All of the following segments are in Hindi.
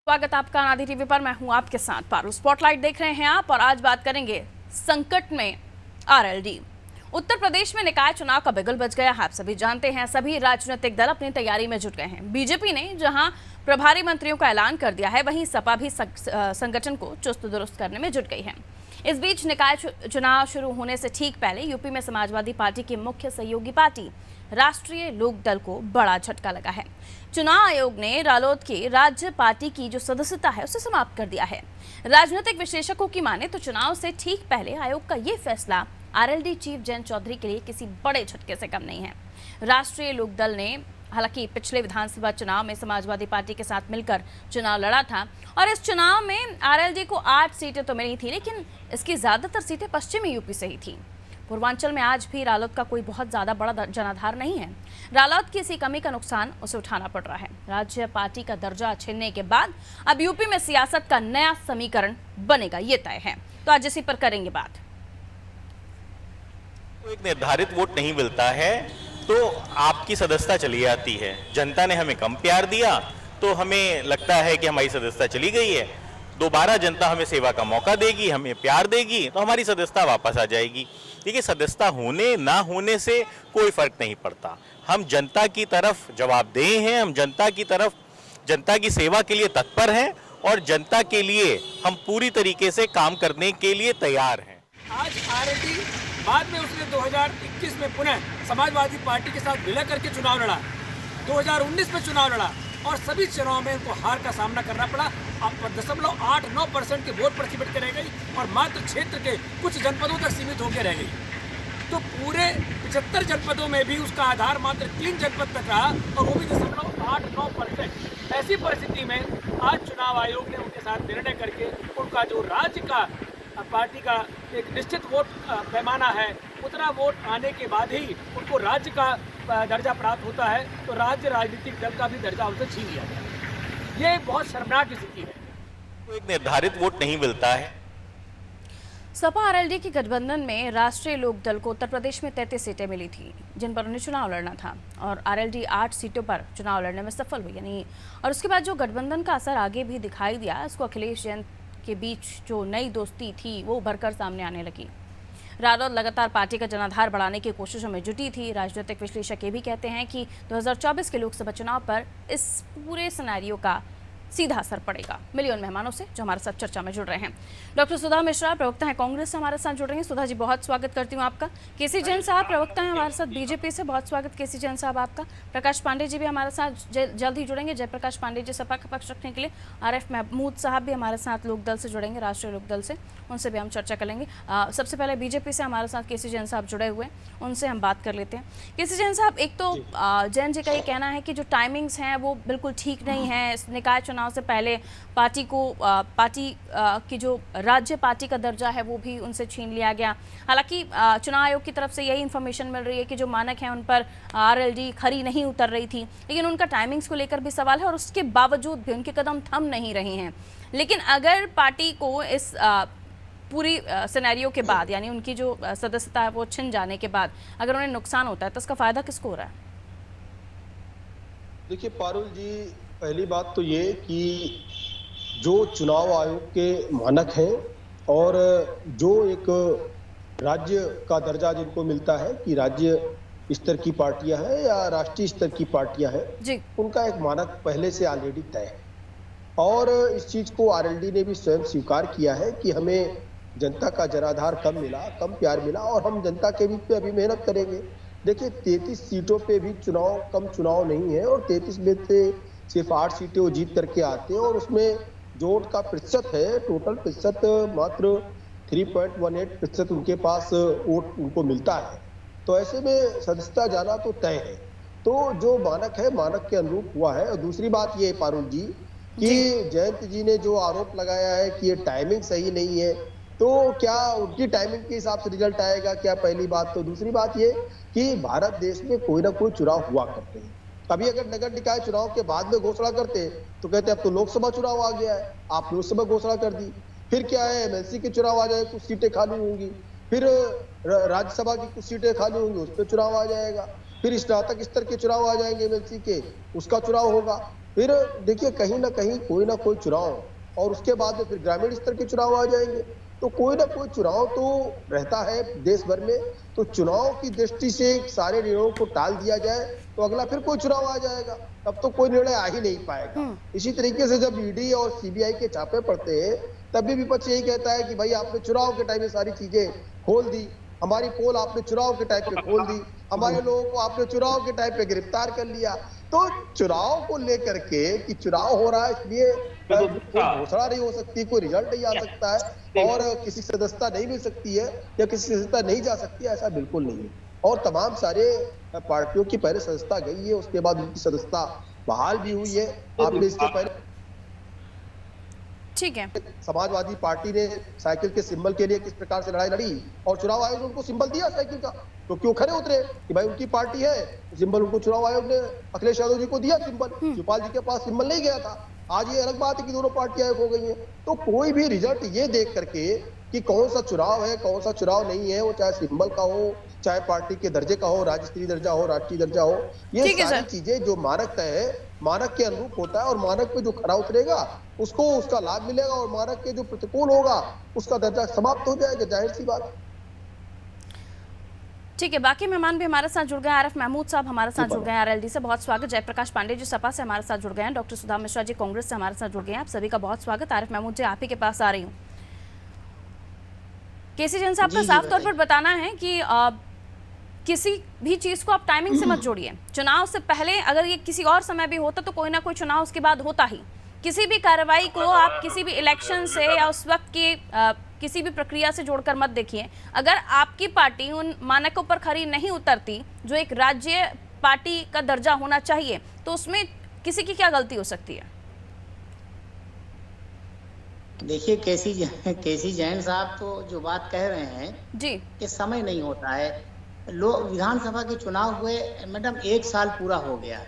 स्वागत आपका आदि टीवी पर। मैं हूं आपके साथ पारुल। स्पॉटलाइट देख रहे हैं आप और आज बात करेंगे संकट में आरएलडी। उत्तर प्रदेश में निकाय चुनाव का बिगुल बज गया है। आप सभी जानते हैं, सभी राजनीतिक दल अपनी तैयारी में जुट गए हैं। बीजेपी ने जहां प्रभारी मंत्रियों का ऐलान कर दिया है, वहीं सपा भी संगठन को चुस्त दुरुस्त करने में जुट गई है। इस बीच निकाय चुनाव शुरू होने से ठीक पहले यूपी में समाजवादी पार्टी की मुख्य सहयोगी पार्टी राष्ट्रीय लोक दल को बड़ा झटका लगा है। चुनाव आयोग ने रालोद की राज्य पार्टी की जो सदस्यता है उसे समाप्त कर दिया है। राजनीतिक विश्लेषकों की माने तो चुनाव से ठीक पहले आयोग का ये फैसला आरएलडी चीफ जयंत चौधरी के लिए किसी बड़े झटके से कम नहीं है। राष्ट्रीय लोक दल ने हालांकि पिछले विधानसभा चुनाव में समाजवादी पार्टी के साथ मिलकर चुनाव लड़ा था और इस चुनाव में आरएलडी को 8 सीटें तो मिली थी, लेकिन इसकी ज्यादातर सीटें पश्चिमी यूपी से ही थी। पूर्वांचल में आज भी रालोद का कोई बहुत ज्यादा बड़ा जनाधार नहीं है। रालोद की इसी कमी का नुकसान उसे उठाना पड़ रहा है। राज्य पार्टी का दर्जा छीनने के बाद अब यूपी में सियासत का नया समीकरण बनेगा, ये तय है। तो आज इसी पर करेंगे बात। तो एक निर्धारित वोट नहीं मिलता है तो आपकी सदस्यता चली जाती है। जनता ने हमें कम प्यार दिया तो हमें लगता है कि हमारी सदस्यता चली गई है। दोबारा जनता हमें सेवा का मौका देगी, हमें प्यार देगी तो हमारी सदस्यता वापस आ जाएगी। देखिए, सदस्यता होने ना होने से कोई फर्क नहीं पड़ता। हम जनता की तरफ जवाबदेह हैं, हम जनता की सेवा के लिए तत्पर हैं और जनता के लिए हम पूरी तरीके से काम करने के लिए तैयार हैं। आज आरएलडी बाद में उसने 2021 में पुनः समाजवादी पार्टी के साथ विलय करके चुनाव लड़ा, 2019 में चुनाव लड़ा और सभी चुनाव में उनको हार का सामना करना पड़ा। अब 0.89% के वोट पर सिमट के रह गई और मात्र क्षेत्र के कुछ जनपदों तक सीमित होकर रह गई। तो पूरे 75 जनपदों में भी उसका आधार मात्र 3 जनपद तक रहा और वो भी 0.89%। ऐसी परिस्थिति में आज चुनाव आयोग ने उनके साथ निर्णय करके उनका जो राज्य का पार्टी का एक निश्चित वोट पैमाना है, उतना वोट आने के बाद ही उनको राज्य का दर्जा प्राप्त होता है, तो राज्य राजनीतिक दल का भी दर्जा उनसे छीन लिया गया। ये बहुत शर्मनाक स्थिति है। तो एक निर्धारित वोट नहीं मिलता है। सपा आरएलडी के गठबंधन में राष्ट्रीय लोक दल को उत्तर प्रदेश में 33 सीटें मिली थी, जिन पर उन्हें चुनाव लड़ना था और आरएलडी 8 सीटों पर चुनाव लड़ने में सफल हुई यानी। और उसके बाद जो गठबंधन का असर आगे भी दिखाई दिया, इसको अखिलेश जैन के बीच जो नई दोस्ती थी वो उभरकर सामने आने लगी। रालोद लगातार पार्टी का जनाधार बढ़ाने की कोशिशों में जुटी थी। राजनीतिक विश्लेषक ये भी कहते हैं कि 2024 के लोकसभा चुनाव पर इस पूरे सिनेरियो का सीधा असर पड़ेगा। मिलियन मेहमानों से जो हमारे साथ चर्चा में जुड़ रहे हैं, डॉक्टर सुधा मिश्रा प्रवक्ता हैं कांग्रेस से हमारे साथ जुड़ रहे हैं। सुधा जी, बहुत स्वागत करती हूं आपका। केसी जैन साहब प्रवक्ता हैं हमारे साथ बीजेपी से, बहुत स्वागत केसी जैन साहब आपका। प्रकाश पांडे जी भी हमारे साथ जल्द ही जुड़ेंगे, जयप्रकाश पांडे जी सपा का पक्ष रखने के लिए। आरिफ महमूद साहब भी हमारे साथ लोकदल से जुड़ेंगे, राष्ट्रीय लोकदल से, उनसे भी हम चर्चा कर लेंगे। सबसे पहले बीजेपी से हमारे साथ केसी जैन साहब जुड़े हुए, उनसे हम बात कर लेते हैं। केसी जैन साहब, एक तो जैन जी का ये कहना है कि जो टाइमिंग्स हैं वो बिल्कुल ठीक नहीं है। इस निकाय चुनाव से पहले पार्टी की जो राज्य पार्टी का दर्जा है वो भी उनसे छीन लिया गया। हालांकि चुनाव आयोग की तरफ से यही इन्फॉर्मेशन मिल रही है कि जो मानक हैं उन पर आरएलडी खरी नहीं उतर रही थी, लेकिन उनका टाइमिंग्स को लेकर भी सवाल है और उसके बावजूद भी उनके कदम थम नहीं रहे हैं। लेकिन अगर पार्टी को इस पूरी सिनेरियो के बाद यानी उनकी जो सदस्यता है वो छिन जाने के बाद अगर उन्हें नुकसान होता है तो उसका फायदा किसको हो रहा है? देखिए पारुल जी, पहली बात तो ये कि जो चुनाव आयोग के मानक हैं और जो एक राज्य का दर्जा जिनको मिलता है कि राज्य स्तर की पार्टियां हैं या राष्ट्रीय स्तर की पार्टियां हैं, उनका एक मानक पहले से ऑलरेडी तय है और इस चीज को आरएलडी ने भी स्वयं स्वीकार किया है कि हमें जनता का जनाधार कम मिला, कम प्यार मिला और हम जनता के बीच पे अभी मेहनत करेंगे। देखिए, 33 सीटों पे भी कम चुनाव नहीं है और 33 में से सिर्फ 8 सीटें वो जीत करके आते हैं और उसमें जो वोट का प्रतिशत है, टोटल प्रतिशत मात्र 3.18% उनके पास वोट उनको मिलता है। तो ऐसे में सदस्यता जाना तो तय है। तो जो मानक है, मानक के अनुरूप हुआ है। और दूसरी बात ये है पारुल जी कि जयंत जी ने जो आरोप लगाया है कि ये टाइमिंग सही नहीं है, तो क्या उनकी टाइमिंग के हिसाब से रिजल्ट आएगा क्या? पहली बात। तो दूसरी बात ये कि भारत देश में कोई ना कोई चुनाव हुआ करते हैं। अभी अगर नगर निकाय चुनाव के बाद में घोषणा करते तो कहते अब तो लोकसभा चुनाव आ गया है, आप लोकसभा घोषणा कर दी, फिर क्या है एमएलसी के चुनाव आ जाए, कुछ सीटें खाली होंगी, फिर राज्यसभा की कुछ सीटें खाली होंगी, उस पर चुनाव आ जाएगा, फिर स्नातक स्तर के चुनाव आ जाएंगे एमएलसी के, उसका चुनाव होगा। फिर देखिए कहीं ना कहीं कोई ना कोई चुनाव, और उसके बाद में फिर ग्रामीण स्तर के चुनाव आ जाएंगे। तो कोई ना कोई चुनाव तो रहता है देश भर में। तो चुनाव की दृष्टि से सारे निर्णयों को टाल दिया जाए तो अगला फिर कोई चुनाव आ जाएगा, तब तो कोई निर्णय आ ही नहीं पाएगा। इसी तरीके से जब ईडी और सीबीआई के छापे पड़ते हैं तब भी विपक्ष यही कहता है कि भाई आपने चुनाव के टाइम में सारी चीजें खोल दी, हमारी पोल आपने चुनाव के टाइम पे खोल दी, हमारे लोगों को आपने चुनाव के टाइम पे गिरफ्तार कर लिया। तो चुनाव को लेकर के कि चुनाव हो रहा है इसलिए कोई घोषणा नहीं हो सकती, कोई रिजल्ट नहीं आ सकता है और किसी सदस्यता नहीं मिल सकती है या किसी सदस्यता नहीं जा सकती है, ऐसा बिल्कुल नहीं है। और तमाम सारे पार्टियों की पहले सदस्यता गई है, उसके बाद उनकी सदस्यता बहाल भी हुई है। आपने इसके पहले ठीक है, समाजवादी पार्टी ने साइकिल के सिंबल के लिए किस प्रकार से लड़ाई लड़ी और चुनाव आयोग ने उनको सिंबल दिया साइकिल का, तो क्यों खड़े उतरे कि भाई उनकी पार्टी है, सिंबल उनको चुनाव आयोग ने अखिलेश यादव जी को दिया सिंबल, शिवपाल जी के पास सिंबल नहीं गया था। आज ये अलग बात है कि दोनों पार्टियां एक हो गई हैं। तो कोई भी रिजल्ट ये देख करके कि कौन सा चुनाव है कौन सा चुनाव नहीं है, वो चाहे सिंबल का हो, चाहे पार्टी के दर्जे का हो, राज्य स्तरीय दर्जा हो, राष्ट्रीय दर्जा हो, ये सारी चीजें जो मानक तय है, मानक के अनुरूप होता है और मानक पे जो खरा उतरेगा उसको उसका लाभ मिलेगा और मानक के जो प्रतिकूल होगा उसका दर्जा समाप्त हो जाएगा, जाहिर सी बात। ठीक है, बाकी मेहमान भी हमारे साथ जुड़ गए हैं। आरिफ महमूद साहब हमारे साथ जुड़ गए हैं आरएलडी से, बहुत स्वागत। जयप्रकाश पांडे जी सपा से हमारे साथ जुड़ गए हैं। डॉक्टर सुधा मिश्रा जी कांग्रेस से हमारे साथ जुड़ गए हैं। आप सभी का बहुत स्वागत। आरिफ महमूद जी, आप ही के पास आ रही हूँ। केसी जैन साहब का साफ तौर पर बताना है कि किसी भी चीज को आप टाइमिंग से मत जोड़िए। चुनाव से पहले अगर ये किसी और समय भी होता तो कोई ना कोई चुनाव उसके बाद होता ही। किसी भी कार्रवाई को आप किसी भी इलेक्शन से या उस वक्त की किसी भी प्रक्रिया से जोड़कर मत देखिए। अगर आपकी पार्टी उन मानकों पर खरी नहीं उतरती जो एक राज्य पार्टी का दर्जा होना चाहिए, तो उसमें किसी की क्या गलती हो सकती है? देखिए केसी जैन साहब तो जो बात कह रहे हैं जी कि समय नहीं होता है। लोग विधानसभा के चुनाव हुए मैडम 1 साल पूरा हो गया।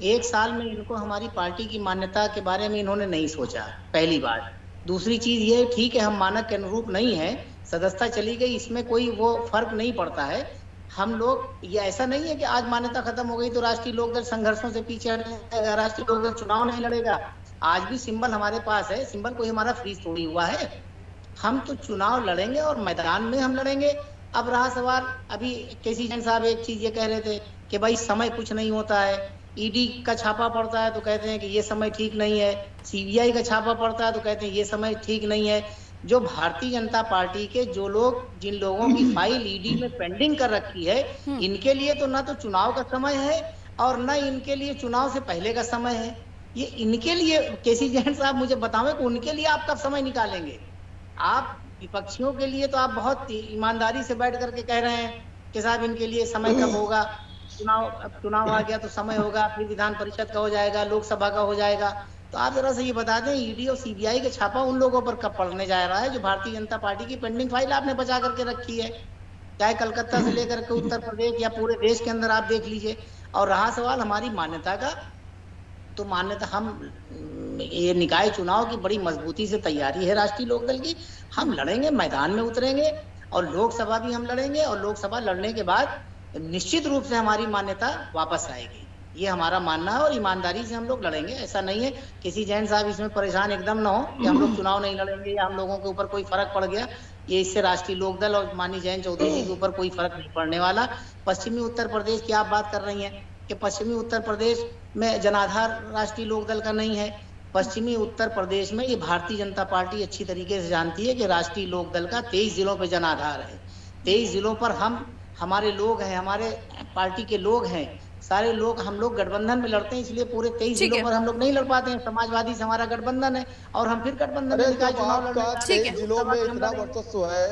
1 साल में इनको हमारी पार्टी की मान्यता के बारे में इन्होंने नहीं सोचा, पहली बात। दूसरी चीज ये, ठीक है हम मानक के अनुरूप नहीं है, सदस्यता चली गई, इसमें कोई वो फर्क नहीं पड़ता है। हम लोग ये ऐसा नहीं है कि आज मान्यता खत्म हो गई तो राष्ट्रीय लोकदल संघर्षों से पीछे हटेगा, राष्ट्रीय लोकदल चुनाव नहीं लड़ेगा। आज भी सिंबल हमारे पास है, सिंबल कोई हमारा फ्रीज थोड़ी हुआ है। हम तो चुनाव लड़ेंगे और मैदान में हम लड़ेंगे। अब रहा सवाल, अभी केसी जैन साहब एक चीज ये कह रहे थे कि भाई समय कुछ नहीं होता है। ईडी का छापा पड़ता है तो कहते हैं कि ये समय ठीक नहीं है, सीबीआई का छापा पड़ता है तो कहते हैं ये समय ठीक नहीं है। जो भारतीय जनता पार्टी के जो लोग, जिन लोगों की फाइल ईडी में पेंडिंग कर रखी है, इनके लिए तो ना तो चुनाव का समय है और न इनके लिए चुनाव से पहले का समय है। ये इनके लिए केसी जैन साहब मुझे बतावें कि उनके लिए आप कब समय निकालेंगे? आप विपक्षियों के लिए तो आप बहुत ईमानदारी से बैठ करके कह रहे हैं कि साहब इनके लिए समय कब होगा, चुनाव आ गया तो समय होगा, फिर विधान परिषद का हो जाएगा, लोकसभा का हो जाएगा। तो आप जरा से ये बता दें, ईडी और सीबीआई का छापा उन लोगों पर कब पड़ने जा रहा है जो भारतीय जनता पार्टी की पेंडिंग फाइल आपने बचा करके रखी है, चाहे कलकत्ता से लेकर के उत्तर प्रदेश या पूरे देश के अंदर आप देख लीजिए। और रहा सवाल हमारी मान्यता का, तो मान्यता हम ये निकाय चुनाव की बड़ी मजबूती से तैयारी है राष्ट्रीय लोकदल की। हम लड़ेंगे, मैदान में उतरेंगे और लोकसभा भी हम लड़ेंगे और लोकसभा लड़ने के बाद निश्चित रूप से हमारी मान्यता वापस आएगी, ये हमारा मानना है और ईमानदारी से हम लोग लड़ेंगे। ऐसा नहीं है किसी जैन साहब इसमें परेशान एकदम ना हो कि हम लोग चुनाव नहीं लड़ेंगे या हम लोगों के ऊपर कोई फर्क पड़ गया। ये इससे राष्ट्रीय लोकदल और माननीय जयंत चौधरी जी के ऊपर कोई फर्क नहीं पड़ने वाला। पश्चिमी उत्तर प्रदेश की आप बात कर रही हैं कि पश्चिमी उत्तर प्रदेश में जनाधार राष्ट्रीय लोकदल का नहीं है। पश्चिमी उत्तर प्रदेश में ये भारतीय जनता पार्टी अच्छी तरीके से जानती है कि राष्ट्रीय लोकदल का 23 जिलों पे जनाधार है। 23 जिलों पर हमारे लोग हैं, हमारे पार्टी के लोग हैं, सारे लोग, हम लोग गठबंधन में लड़ते हैं, इसलिए पूरे 23 जिलों पर हम लोग नहीं लड़ पाते हैं। समाजवादी से हमारा गठबंधन है और हम फिर गठबंधन में निकाय चुनाव लड़ेंगे। जिलों में इतना वर्चस्व है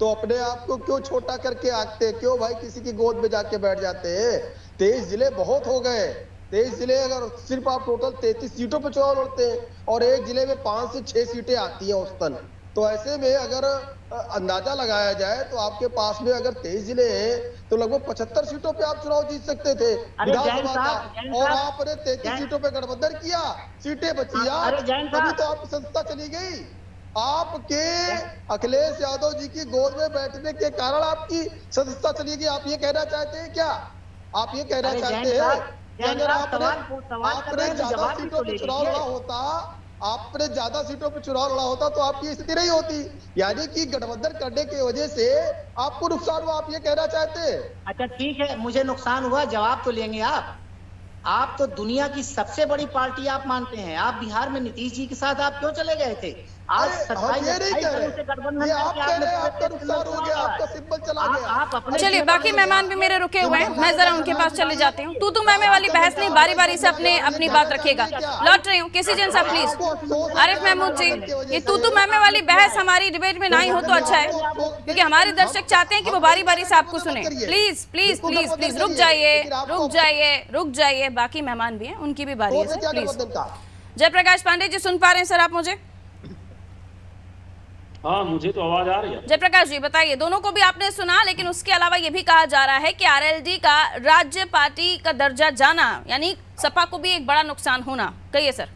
तो अपने आप को क्यों छोटा करके आंकते, क्यों भाई किसी की गोद में जाके बैठ जाते हैं? 23 जिले बहुत हो गए। 23 जिले, अगर सिर्फ आप टोटल 33 सीटों पर चुनाव लड़ते हैं और एक जिले में 5 से 6 सीटें आती है औसतन, तो ऐसे में अगर अंदाजा लगाया जाए तो आपके पास में अगर 23 जिले हैं तो लगभग 75 सीटों पे आप चुनाव जीत सकते थे विधानसभा का, और आपने 33 सीटों पे गठबंधन किया, सीटें बची यार, तभी तो आपकी संस्था चली गई। आपके अखिलेश यादव जी की गोद में बैठने के कारण आपकी सदस्यता चली गई। आप ये कहना चाहते हैं क्या? आप ये कहना चाहते हैं कि अगर आप सवाल कर रहे आपने हैं तो ज्यादा जवाब भी सीटों तो पे ले चुनाव लीजिए। लड़ा होता, आपने ज्यादा सीटों पे चुनाव लड़ा होता तो आपकी स्थिति नहीं होती। यानी कि गठबंधन करने की वजह से आपको नुकसान हुआ, आप ये कहना चाहते हैं? अच्छा ठीक है, मुझे नुकसान हुआ, जवाब तो लेंगे आप तो दुनिया की सबसे बड़ी पार्टी आप मानते हैं। आप बिहार में नीतीश जी के साथ आप क्यों चले गए थे? आज अरे हम ये नहीं 27 कह सालों से रहे, गठबंधन ये आप करके कह रहे आपने हैं पूरे आपका देश में नुकसान हो गया, चुनाव आपका लड़ा है। सिंबल चला गया। आप अपने चलिए, जीवन बाकी में मेहमान भी मेरे रुके हुए हैं, मैं जरा उनके पास चले जाती हूँ। तू मैमे वाली बहस नहीं, बारी बारी से अपनी बात रखिएगा। लौट रही हूँ, किसी जन साहब प्लीज। आरिफ महमूद जी, ये तू मैमे वाली बहस हमारी डिबेट में ना ही हो तो अच्छा है, क्योंकि हमारे दर्शक चाहते हैं कि वो बारी बारी से आपको सुने। प्लीज प्लीज प्लीज प्लीज रुक जाइए, रुक जाइए, रुक जाइए। बाकी मेहमान भी हैं, उनकी भी बारी है, प्लीज। जयप्रकाश पांडे जी, सुन पा रहे हैं सर आप मुझे? हाँ, मुझे तो आवाज आ रही है। जयप्रकाश जी बताइए, दोनों को भी आपने सुना, लेकिन उसके अलावा ये भी कहा जा रहा है कि आरएलडी का राज्य पार्टी का दर्जा जाना यानी सपा को भी एक बड़ा नुकसान होना। कहिए सर।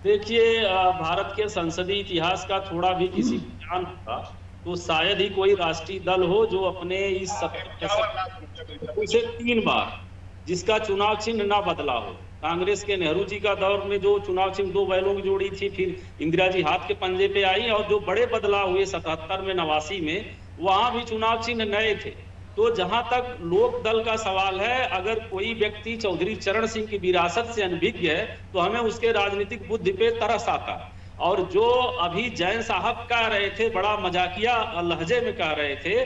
देखिए, भारत के संसदीय इतिहास का थोड़ा भी किसी को ज्ञान होता तो शायद ही कोई राष्ट्रीय दल हो जो अपने इस 3 बार जिसका चुनाव चिन्ह ना बदला हो। कांग्रेस के नेहरू जी का दौर में जो चुनाव चिन्ह 2 बैलों की जोड़ी थी, फिर इंदिरा जी हाथ के पंजे पे आई, और जो बड़े बदलाव हुए 77 में, 89 में, वहां भी चुनाव चिन्ह नए थे। तो जहां तक लोक दल का सवाल है, अगर कोई व्यक्ति चौधरी चरण सिंह की विरासत से अनभिज्ञ है तो हमें उसके राजनीतिक बुद्धि पे तरस आता। और जो अभी जैन साहब कह रहे थे, बड़ा मजाकिया लहजे में कह रहे थे,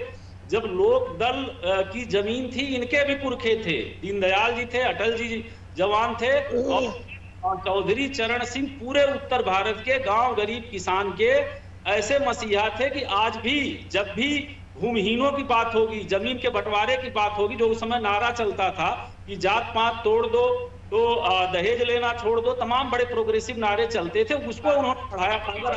जब लोक दल की जमीन थी, इनके भी पुरखे थे, दीनदयाल जी थे, अटल जी जवान थे, और चौधरी चरण सिंह पूरे उत्तर भारत के गांव गरीब किसान के ऐसे मसीहा थे कि आज भी जब भी भूमिहीनों की बात होगी, जमीन के बंटवारे की बात होगी, जो उस समय नारा चलता था कि जात पात तोड़ दो, तो दहेज लेना छोड़ दो, तमाम बड़े प्रोग्रेसिव नारे चलते थे, उसको उन्होंने पढ़ाया। अगर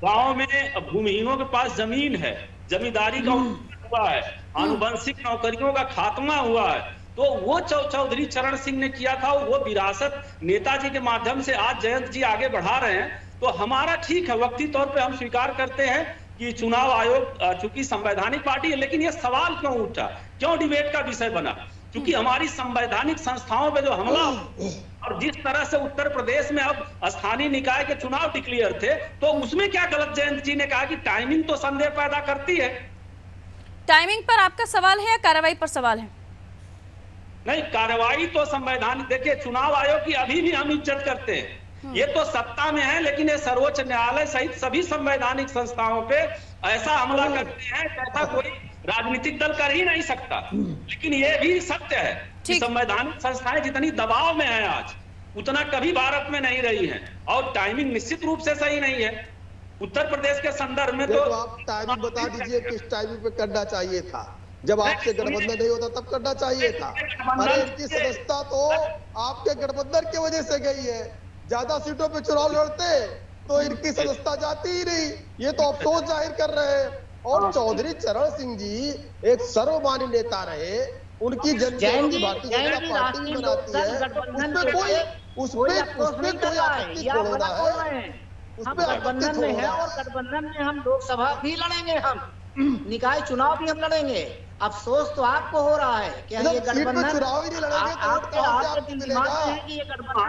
गांव में भूमिहीनों के पास जमीन है, जमींदारी का हुआ है, आनुवंशिक नौकरियों का खात्मा हुआ है, तो वो चौधरी चरण सिंह ने किया था। वो विरासत नेताजी के माध्यम से आज जयंत जी आगे बढ़ा रहे हैं। तो हमारा ठीक है, वक्ती तौर पे हम स्वीकार करते हैं कि चुनाव आयोग चूंकि संवैधानिक पार्टी है, लेकिन ये सवाल क्यों उठा, क्यों डिबेट का विषय बना? क्योंकि हमारी संवैधानिक संस्थाओं पे जो हमला, और जिस तरह से उत्तर प्रदेश में अब स्थानीय निकाय के चुनाव डिक्लेयर थे, तो उसमें क्या गलत? जयंत जी ने कहा कि टाइमिंग तो संदेह पैदा करती है। टाइमिंग पर आपका सवाल है या कार्रवाई पर सवाल है? नहीं, कार्रवाई तो संवैधानिक, देखिए चुनाव आयोग की अभी भी हम इज्जत करते हैं। ये तो सत्ता में है, लेकिन ये सर्वोच्च न्यायालय सहित सभी संवैधानिक संस्थाओं पे ऐसा हमला करते हैं जैसा कोई राजनीतिक दल कर ही नहीं सकता। लेकिन ये भी सत्य है कि संवैधानिक संस्थाएं जितनी दबाव में है आज, उतना कभी भारत में नहीं रही है, और टाइमिंग निश्चित रूप से सही नहीं है। उत्तर प्रदेश के संदर्भ में तो आप टाइमिंग बता दीजिए, किस टाइमिंग पे करना चाहिए था? जब आपसे गठबंधन नहीं होता तब करना चाहिए था। अरे इनकी सदस्यता तो आपके गठबंधन की वजह से गई है। ज्यादा सीटों पे चुनाव लड़ते तो इनकी सदस्यता जाती ही नहीं, ये तो अफसोस जाहिर कर रहे हैं। और चौधरी चरण सिंह जी एक सर्वमान्य नेता रहे, उनकी जनजाति भारतीय जनता पार्टी बनाती है, उसमें कोई आपत्ति छोड़ना है? हम गठबंधन में है, और गठबंधन में हम लोकसभा भी लड़ेंगे, हम निकाय चुनाव भी हम लड़ेंगे। अफसोस तो आपको हो रहा है कि ये गठबंधन, चुनाव ही नहीं लड़ेंगे तो वोट कहां से आपको मिलेगा? कि ये गठबंधन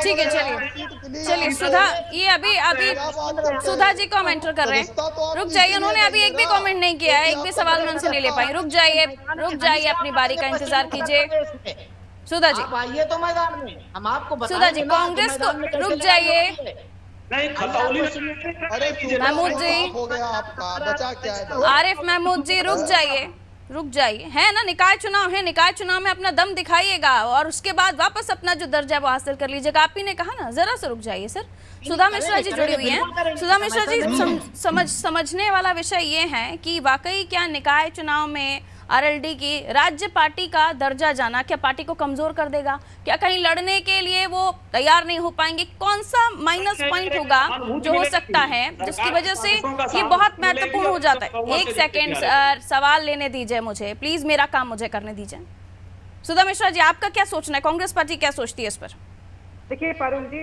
ठीक है, चलिए सुधा, ये अभी सुधा जी कमेंट कर रहे हैं, रुक जाइए। उन्होंने अभी एक भी कमेंट नहीं किया है, एक भी सवाल मैं उनसे नहीं ले पाई। रुक जाइए, अपनी बारी का इंतजार कीजिए। सुधा जी आइए तो मैदान में, हम आपको सुधा जी, कांग्रेस को, रुक जाइए। महमूद जी, हो गया आपका, बचा क्या है? आरिफ महमूद जी रुक जाइए। है ना, निकाय चुनाव है, निकाय चुनाव में अपना दम दिखाइएगा और उसके बाद वापस अपना जो दर्जा वो हासिल कर लीजिएगा। आप ही ने कहा ना, जरा से रुक जाइए सर। सुधा मिश्रा जी जुड़ी हुई हैं। सुधा मिश्रा जी, समझने वाला विषय ये है कि वाकई क्या निकाय चुनाव में आरएलडी की राज्य पार्टी का दर्जा जाना क्या पार्टी को कमजोर कर देगा? क्या कहीं लड़ने के लिए वो तैयार नहीं हो पाएंगे? कौन सा माइनस पॉइंट होगा जो हो सकता है जिसकी वजह से ये बहुत महत्वपूर्ण हो जाता है? एक सेकेंड सर, सवाल लेने दीजिए मुझे प्लीज, मेरा काम मुझे करने दीजिए। सुधा मिश्रा जी, आपका क्या सोचना है? कांग्रेस पार्टी क्या सोचती है इस पर? देखिए पारुल जी,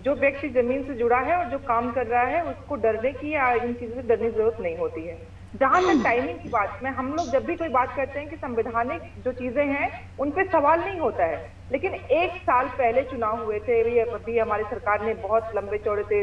जो व्यक्ति जमीन से जुड़ा है और जो काम कर रहा है उसको डरने की या इन चीजों से डरने की जरूरत नहीं होती है। जहां तक टाइमिंग की बात में, हम लोग जब भी कोई बात करते हैं कि संवैधानिक जो चीजें हैं उन पे सवाल नहीं होता है, लेकिन 1 साल पहले चुनाव हुए थे, अभी हमारी सरकार ने बहुत लंबे चौड़े थे,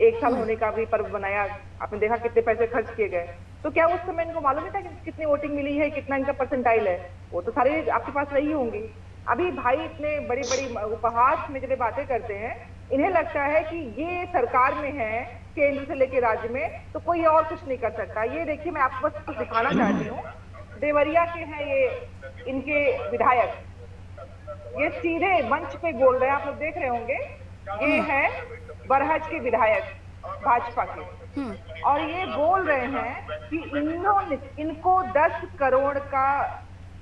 1 साल होने का भी पर्व बनाया, आपने देखा कितने पैसे खर्च किए गए। तो क्या उस समय इनको मालूम नहीं था कि कितनी वोटिंग मिली है, कितना इनका परसेंटाइल है? वो तो सारे आपके पास रही होंगी। अभी भाई इतने बड़ी बड़ी उपहास में जब बातें करते हैं, इन्हें लगता है कि ये सरकार में है, केंद्र से लेके राज्य में, तो कोई और कुछ नहीं कर सकता। ये देखिए, मैं आपको बस कुछ दिखाना चाहती हूँ। देवरिया के हैं ये इनके विधायक, ये सीधे मंच पे बोल रहे हैं, आप लोग देख रहे होंगे। ये है बरहज के विधायक भाजपा के, और ये बोल रहे हैं कि इनको 10 करोड़ का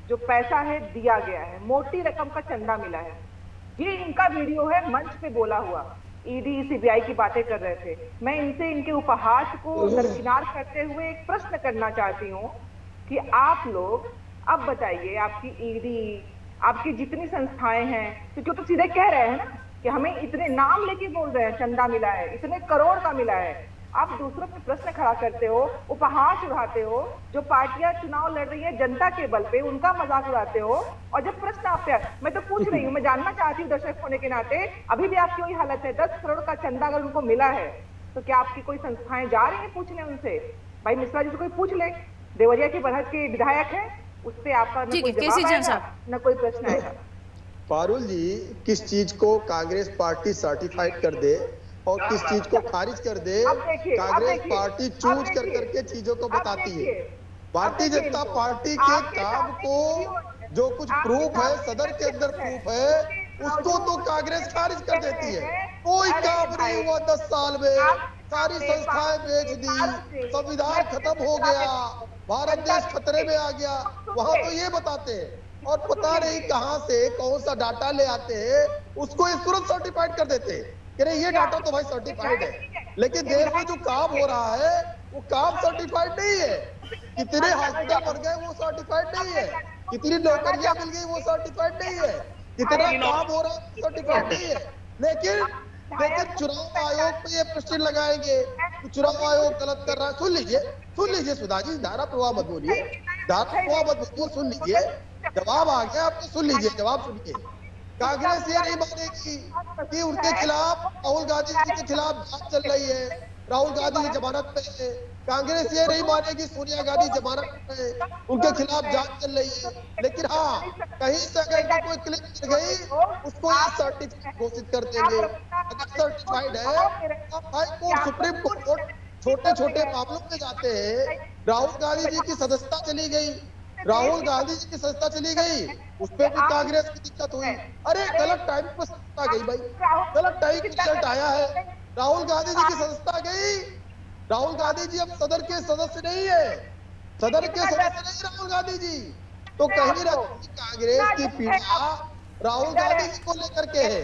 जो पैसा है दिया गया है, मोटी रकम का चंदा मिला है। ये इनका वीडियो है, मंच पे बोला हुआ। ईडी सीबीआई की बातें कर रहे थे। मैं इनसे इनके उपहास को दरकिनार करते हुए एक प्रश्न करना चाहती हूँ कि आप लोग अब बताइए, आपकी ईडी, आपकी जितनी संस्थाएं हैं, क्योंकि तो सीधे कह रहे हैं ना कि हमें इतने नाम लेके बोल रहे हैं चंदा मिला है, इतने करोड़ का मिला है। आप दूसरों पे प्रश्न खड़ा करते हो, उपहास उड़ाते हो। जो पार्टियां चुनाव लड़ रही है जनता के बल पे, उनका मजाक उड़ाते हो। और जब प्रश्न आप पे, मैं तो पूछ रही हूँ, मैं जानना चाहती हूँ दर्शक होने के नाते, अभी भी आपकी वही हालत है। 10 करोड़ का चंदा अगर उनको मिला है, तो क्या आपकी कोई संस्थाएं जा रही है पूछने उनसे? भाई मिश्रा जी से कोई पूछ ले, देवरिया के बरहज के विधायक है, उस पर आपका न कोई जवाब आएगा, न कोई प्रश्न आएगा। पारुल जी, किस चीज को कांग्रेस पार्टी सर्टिफाइड कर दे और किस चीज को खारिज कर दे, कांग्रेस पार्टी चूज कर करके चीजों को बताती है। भारतीय जनता पार्टी के काम को जो कुछ प्रूफ है, सदन के अंदर प्रूफ है, उसको तो कांग्रेस खारिज कर देती है। कोई काम नहीं हुआ 10 साल में, सारी संस्थाएं बेच दी, संविधान खत्म हो गया, भारत देश खतरे में आ गया, वहां तो ये बताते हैं। और पता नहीं कहां से कौन सा डाटा ले आते हैं, उसको इस तुरंत सर्टिफाइड कर देते हैं कि नहीं ये डाटा तो भाई सर्टिफाइड है। लेकिन देश में जो काम हो रहा है वो काम सर्टिफाइड नहीं है। कितने हॉस्पिटल बन गए वो सर्टिफाइड नहीं है, कितनी नौकरियां मिल गई वो सर्टिफाइड नहीं है, कितना काम हो रहा है सर्टिफाइड नहीं है। लेकिन चुनाव आयोग पे ये प्रश्न लगाएंगे तो चुनाव आयोग गलत कर रहा है। सुन लीजिए सुधा जी, धारा प्रवाह मत बोलिए, धारा प्रवाह मत बोलिए, सुन लीजिए, जवाब आ गया आपको, सुन लीजिए, जवाब सुनिए। कांग्रेस ये नहीं मानेगी कि उनके खिलाफ, राहुल गांधी जी के खिलाफ जांच चल रही है, राहुल गांधी जमानत पे है। कांग्रेस ये नहीं मानेगी सोनिया गांधी जमानत पे है, उनके खिलाफ जांच चल रही है। लेकिन हाँ, कहीं से अगर कोई क्लिप मिल गई, उसको ये सर्टिफिकेट घोषित कर देंगे। अगर सर्टिफाइड है, हाई कोर्ट, सुप्रीम कोर्ट छोटे छोटे मामलों में जाते हैं। राहुल गांधी जी की सदस्यता चली गई, राहुल गांधी जी की सदस्यता चली गई, उस पर भी कांग्रेस की दिक्कत हुई। अरे गलत टाइम पर सदस्यता गई भाई, गलत टाइम रिजल्ट आया है, राहुल गांधी जी की सदस्यता गई। राहुल गांधी जी अब सदन के सदस्य नहीं है, सदन के सदस्य नहीं राहुल गांधी जी। तो कहीं ना कांग्रेस की पीड़ा राहुल गांधी जी को लेकर के है,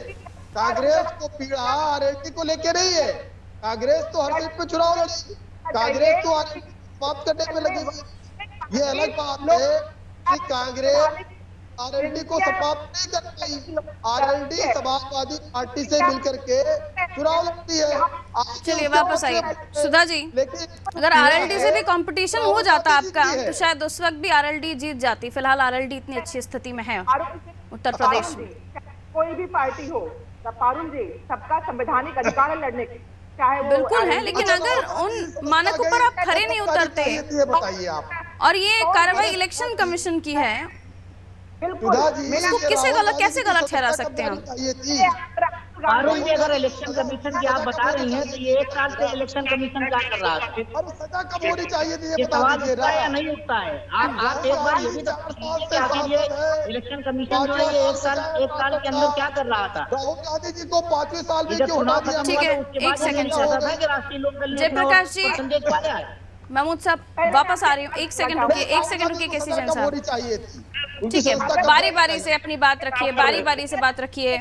कांग्रेस को पीड़ा आरएलडी को लेकर नहीं है। कांग्रेस तो हर सीट पे चुनाव लड़ी, कांग्रेस तो आरएलडी समाप्त करने में लगी हुई। ये अलग बात है कि कांग्रेस आरएलडी को समाप्त नहीं कर पाई, आरएलडी समाजवादी पार्टी से मिलकर के चुनाव लड़ती है। चलिए वापस आइए सुधा जी, अगर आरएलडी से भी कंपटीशन हो जाता आपका तो शायद उस वक्त भी आरएलडी जीत जाती। फिलहाल आरएलडी इतनी अच्छी स्थिति में है उत्तर प्रदेश में। कोई भी पार्टी हो, पारुल जी, सबका संवैधानिक अधिकार है लड़ने की, चाहे वो बिल्कुल है, लेकिन अगर उन मानकों पर आप खरे नहीं उतरते, बताइए आप। और ये कार्रवाई इलेक्शन कमिशन की है, इसको कैसे गलत ठहरा सकते हैं हम? पारुल जी, अगर इलेक्शन कमीशन की आप बता रही हैं तो ये 1 साल से इलेक्शन कमीशन क्या कर रहा है? सजा कब होनी चाहिए थी ये सवाल उठता है या नहीं उठता है? आप एक बार ये भी आखिर ये इलेक्शन कमीशन जो है ये 1 साल के अंदर क्या कर रहा था? राहुल गांधी जी को 5वें साल में क्यों हटा दिया? ठीक है, एक सेकंड सर, राष्ट्रीय लोक दल जयप्रकाश जी, महमूद साहब वापस आ रही हूँ, एक सेकंड रुकिए केसी जैन साहब, ठीक है, बारी बारी से अपनी बात रखिए, बारी बारी से बात रखिए।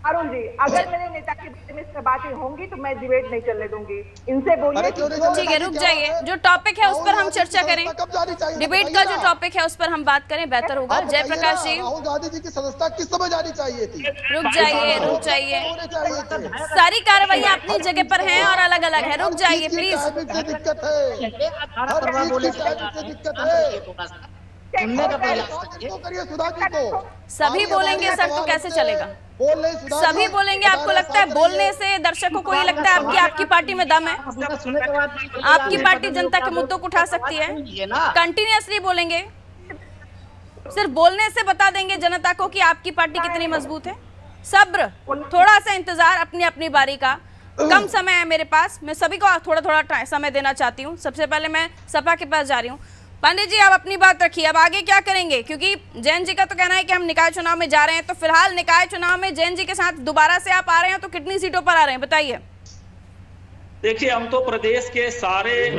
अरुण जी, अगर मेरे नेता के बारे में इस बातें होंगी तो मैं डिबेट नहीं चलने दूंगी। इनसे बोलिए। ठीक है, रुक जाइए। जो टॉपिक है उस पर हम चर्चा करें, डिबेट का जो टॉपिक है उस पर हम बात करें, बेहतर होगा। जयप्रकाश जी, राहुल गांधी जी की सदस्यता किस समय जानी चाहिए थी? रुक जाइए, रुक जाइए। सारी कार्रवाइयां अपनी जगह पर हैं और अलग अलग है। रुक जाइए प्लीज। दिक्कत है, दिक्कत है। सुनने का प्रयास करिए सुधा जी को। सभी बोलेंगे सर तो कैसे चलेगा? सभी बोलेंगे। आपको लगता है बोलने से दर्शकों को ये लगता है आपकी पार्टी में दम है? आपकी पार्टी जनता के मुद्दों को उठा सकती है? कंटिन्यूअसली बोलेंगे? सिर्फ बोलने से बता देंगे जनता को कि आपकी पार्टी कितनी मजबूत है? सब्र, थोड़ा सा इंतजार, अपनी अपनी बारी का। कम समय है मेरे पास, मैं सभी को थोड़ा थोड़ा समय देना चाहती हूँ। सबसे पहले मैं सपा के पास जा रही हूँ। पांडे जी, आप अपनी बात रखिए, अब आगे क्या करेंगे? क्योंकि जैन जी का तो कहना है कि हम निकाय चुनाव में जा रहे हैं, तो फिलहाल निकाय चुनाव में जैन जी के साथ दोबारा से आप आ रहे हैं, तो कितनी सीटों पर आ रहे हैं बताइए? देखिए, हम तो प्रदेश के सारे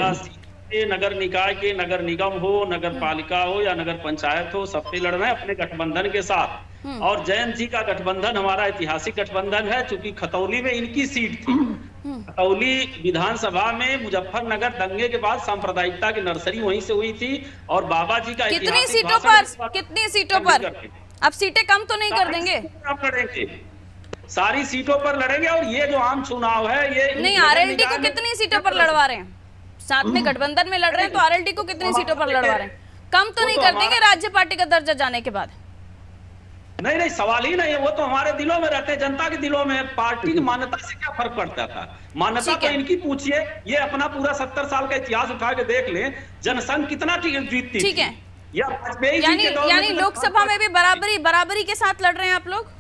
नगर निकाय के, नगर निगम हो, नगर पालिका हो या नगर पंचायत हो, सब पे लड़ रहे हैं अपने गठबंधन के साथ। और जैन जी का गठबंधन हमारा ऐतिहासिक गठबंधन है, चूंकि खतौली में इनकी सीट थी। खतौली विधानसभा में मुजफ्फरनगर दंगे के बाद सांप्रदायिकता की नर्सरी वहीं से हुई थी और बाबा जी का कितनी सीटों पर? कितनी सीटों पर? अब सीटें कम तो नहीं कर देंगे? लड़ेंगे, सारी सीटों पर लड़ेंगे। और ये जो आम चुनाव है, ये नहीं, आरएलडी को कितनी सीटों पर लड़वा रहे हैं? साथ में गठबंधन में लड़ रहे हैं, तो आरएलडी को कितनी सीटों पर लड़वा रहे हैं? कम तो नहीं कर देंगे राज्य पार्टी का दर्जा जाने के बाद? नहीं नहीं, सवाल ही नहीं है। वो तो हमारे दिलों में रहते हैं, जनता के दिलों में। पार्टी की मान्यता से क्या फर्क पड़ता था? मान्यता तो इनकी पूछिए। ये अपना पूरा 70 साल का इतिहास उठा के देख लें, जनसंघ कितना जीतती। ठीक है, या यानी लोकसभा में भी बराबरी के साथ लड़ रहे हैं आप लोग?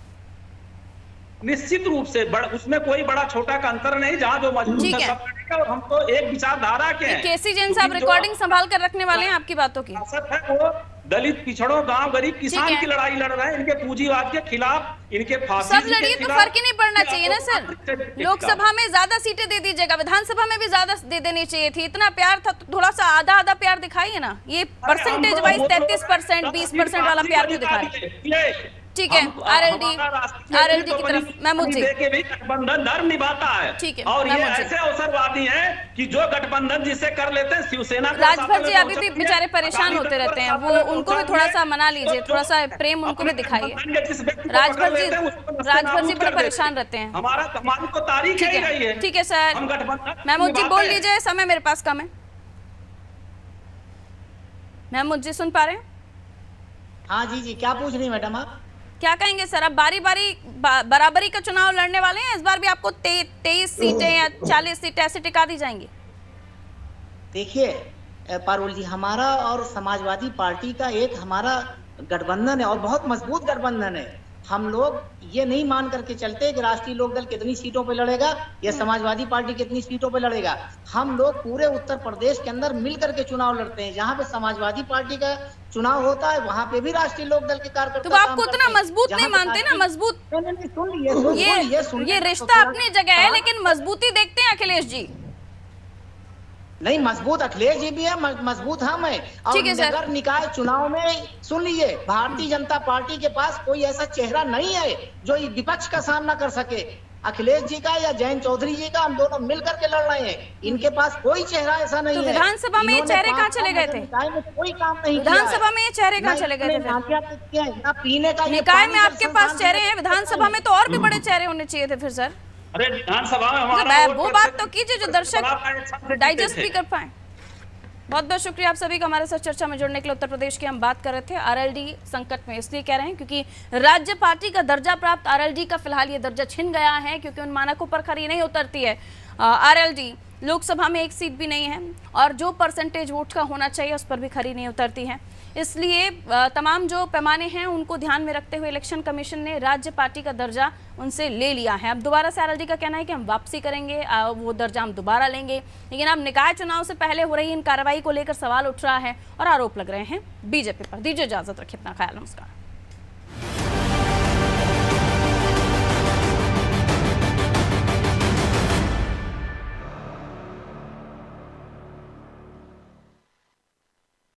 निश्चित रूप से उसमें कोई बड़ा छोटा का अंतर नहीं। जहाँ जो मजबूत है सब लड़ेगा, और हम तो एक विचारधारा के हैं। केसी जैन साहब रिकॉर्डिंग संभाल कर रखने वाले हैं आपकी बातों की। वो दलित पिछड़ों, गांव गरीब किसान की लड़ाई लड़ रहे हैं, इनके पूंजीवाद के खिलाफ, इनके फांसी सब लड़िए, तो फर्क ही नहीं पड़ना चाहिए ना सर। लोकसभा में ज्यादा सीटें दे दीजिएगा, विधानसभा में भी ज्यादा दे देनी चाहिए थी। इतना प्यार था तो थोड़ा सा आधा प्यार दिखाइए ना। ये परसेंटेज वाइज 33%, 20% वाला प्यार क्यों दिखा रहे? ठीक है, आरएलडी की तरफ महमूद जी गठबंधन धर्म निभाता है। ठीक है, और ये ऐसे अवसरवादी हैं कि जो गठबंधन जिससे कर लेते हैं, शिवसेना राजभर जी अभी भी बेचारे परेशान होते रहते हैं, वो उनको भी थोड़ा सा मना लीजिए, थोड़ा सा प्रेम उनको भी दिखाइए। राजभर जी बड़े परेशान रहते हैं। हमारी तो तारीख है। ठीक है सर, महमूद जी बोल लीजिए, समय मेरे पास कम है। महमूद जी सुन पा रहे हैं? हाँ जी, क्या पूछ रही मैडम आप? क्या कहेंगे सर? अब बराबरी का चुनाव लड़ने वाले हैं, इस बार भी आपको 23 सीटें या 40 सीटें ऐसे टिका दी जाएंगी? देखिए पारुल जी, हमारा और समाजवादी पार्टी का एक हमारा गठबंधन है और बहुत मजबूत गठबंधन है। हम लोग ये नहीं मान करके चलते कि राष्ट्रीय लोकदल कितनी सीटों पे लड़ेगा या समाजवादी पार्टी कितनी सीटों पे लड़ेगा। हम लोग पूरे उत्तर प्रदेश के अंदर मिल करके चुनाव लड़ते हैं। जहाँ पे समाजवादी पार्टी का चुनाव होता है, वहाँ पे भी राष्ट्रीय लोकदल के कार्यकर्ता। तो आपको उतना मजबूत नहीं मानते ना? मजबूत, ये रिश्ता अपनी जगह है, लेकिन मजबूती देखते हैं अखिलेश जी? नहीं, मजबूत अखिलेश जी भी है, मजबूत हम है। और नगर निकाय चुनाव में सुन लीजिए, भारतीय जनता पार्टी के पास कोई ऐसा चेहरा नहीं है जो विपक्ष का सामना कर सके। अखिलेश जी का या जयंत चौधरी जी का, हम दोनों मिलकर के लड़ रहे हैं। इनके पास कोई चेहरा ऐसा नहीं है। तो विधानसभा में ये चेहरे कहाँ चले गए थे? कोई काम नहीं, विधानसभा में ये चेहरे कहाँ चले गए थे? पीने का निकाय में आपके पास चेहरे हैं, विधानसभा में तो और भी बड़े चेहरे होने चाहिए थे फिर सर। अरे विधानसभा में हमारा वो बात तो कीजिए जो दर्शक डाइजेस्ट भी कर पाए। बहुत बहुत शुक्रिया आप सभी का हमारे साथ चर्चा में जुड़ने के लिए। उत्तर प्रदेश की हम बात कर रहे थे। आरएलडी संकट में इसलिए कह रहे हैं क्योंकि राज्य पार्टी का दर्जा प्राप्त आरएलडी का फिलहाल ये दर्जा छिन गया है, क्योंकि उन मानकों पर खरी नहीं उतरती है। आरएलडी लोकसभा में एक सीट भी नहीं है और जो परसेंटेज वोट का होना चाहिए उस पर भी खरी नहीं उतरती है। इसलिए तमाम जो पैमाने हैं उनको ध्यान में रखते हुए इलेक्शन कमीशन ने राज्य पार्टी का दर्जा उनसे ले लिया है। अब दोबारा से आरएलडी का कहना है कि हम वापसी करेंगे, वो दर्जा हम दोबारा लेंगे। लेकिन अब निकाय चुनाव से पहले हो रही इन कार्रवाई को लेकर सवाल उठ रहा है और आरोप लग रहे हैं बीजेपी पर। दीजिए इजाजत, रखिए अपना ख्याल, नमस्कार।